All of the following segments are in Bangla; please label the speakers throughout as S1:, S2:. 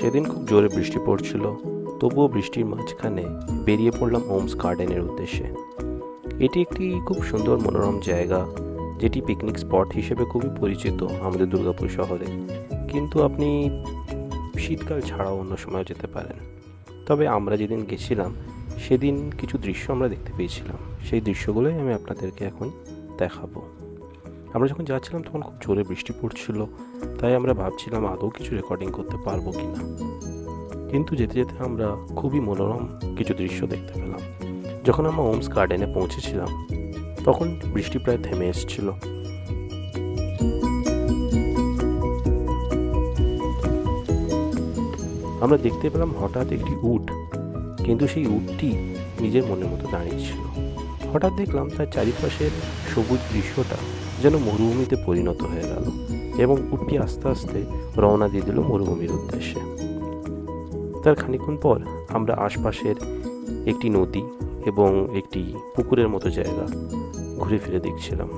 S1: সেদিন খুব জোরে বৃষ্টি পড়ছিল, তবুও বৃষ্টির মাঝখানে বেরিয়ে পড়লাম ওমস গার্ডেনের উদ্দেশ্যে। এটি একটি খুব সুন্দর মনোরম জায়গা, যেটি পিকনিক স্পট হিসেবে খুবই পরিচিত আমাদের দুর্গাপুর শহরে। কিন্তু আপনি শীতকাল ছাড়াও অন্য সময় যেতে পারেন। তবে আমরা যেদিন গেছিলাম সেদিন কিছু দৃশ্য আমরা দেখতে পেয়েছিলাম, সেই দৃশ্যগুলোই আমি আপনাদেরকে এখন দেখাবো। আমরা যখন যাচ্ছিলাম তখন খুব জোরে বৃষ্টি পড়ছিল, তাই আমরা ভাবছিলাম আদৌ কিছু রেকর্ডিং করতে পারবো কি না। কিন্তু যেতে যেতে আমরা খুবই মনোরম কিছু দৃশ্য দেখতে পেলাম। যখন আমরা ওমস গার্ডেনে পৌঁছেছিলাম তখন বৃষ্টি প্রায় থেমে এসেছিল। আমরা দেখতে পেলাম হঠাৎ একটি উট, কিন্তু সেই উটটি নিজের মনের মতো দাঁড়িয়েছিল। হঠাৎ দেখলাম তার চারিপাশের সবুজ দৃশ্যটা যেন মরুভূমিতে পরিণত হয়ে গেল, এবং উটটি আস্তে আস্তে রওনা দিয়ে দিল মরুভূমির উদ্দেশ্যে। তার খানিকক্ষণ পর আমরা আশপাশের একটি নদী এবং একটি পুকুরের মতো জায়গা ঘুরে ফিরে দেখছিলাম।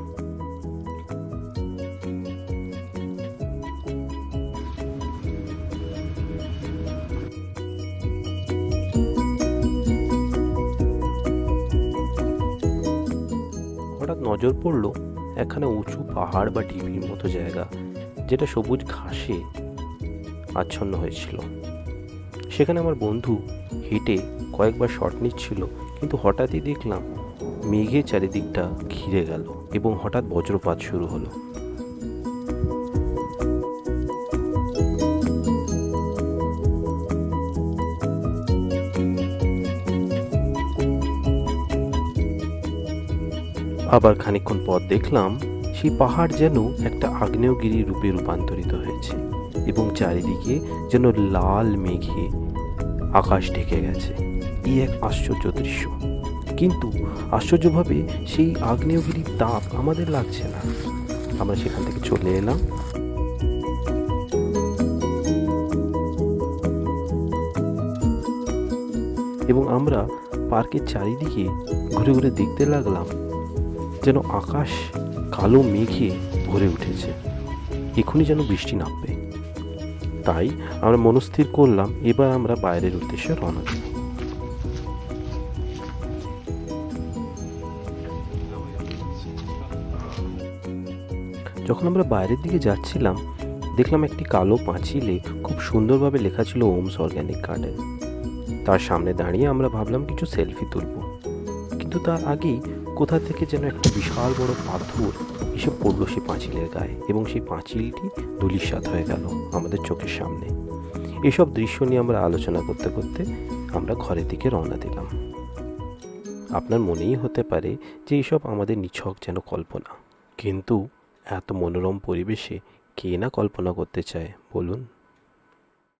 S1: হঠাৎ নজর পড়ল একখানা উঁচু পাহাড় বা ঢিবির মতো জায়গা, যেটা সবুজ ঘাসে আচ্ছন্ন হয়েছিল। সেখানে আমার বন্ধু হেঁটে কয়েকবার শট নিচ্ছিল, কিন্তু হঠাৎই দেখলাম মেঘে চারিদিকটা ঘিরে গেল এবং হঠাৎ বজ্রপাত শুরু হলো। আবার খানিকক্ষণ পর দেখলাম সেই পাহাড় যেন একটা আগ্নেয়গিরি রূপে রূপান্তরিত হয়েছে এবং চারিদিকে যেন লাল মেঘে আকাশ ঢেকে গেছে। এই এক আশ্চর্য দৃশ্য। কিন্তু আশ্চর্যভাবে সেই আগ্নেয়গিরির তাপ আমাদের লাগছে না। আমরা সেখান থেকে চলে এলাম। এবং আমরা পার্কের চারিদিকে ঘুরে ঘুরে দেখতে লাগলাম যেন আকাশ কালো মেঘে ভরে উঠেছে, এখনই যেন বৃষ্টি নামবে। তাই আমরা মনস্থির করলাম এবার আমরা বাইরের উদ্দেশ্যে রওনা দেব। যখন আমরা বাইরের দিকে যাচ্ছিলাম দেখলাম একটি কালো পাঁচিলে খুব সুন্দরভাবে লেখা ছিল ওমস অর্গ্যানিক গার্ডেন। তার সামনে দাঁড়িয়ে আমরা ভাবলাম কিছু সেলফি তুলব, কিন্তু তার আগেই কোথা থেকে যেন একটা বিশাল বড় পাথর এসে পড়লো সেই পাঁচিলের গায়ে, এবং সেই পাঁচিলটি ধূলিসাৎ হয়ে গেল আমাদের চোখের সামনে। এসব দৃশ্য নিয়ে আমরা আলোচনা করতে করতে আমরা ঘরের দিকে রওনা দিলাম। আপনার মনেই হতে পারে যে এইসব আমাদের নিছক যেন কল্পনা, কিন্তু এত মনোরম পরিবেশে কে না কল্পনা করতে চায় বলুন।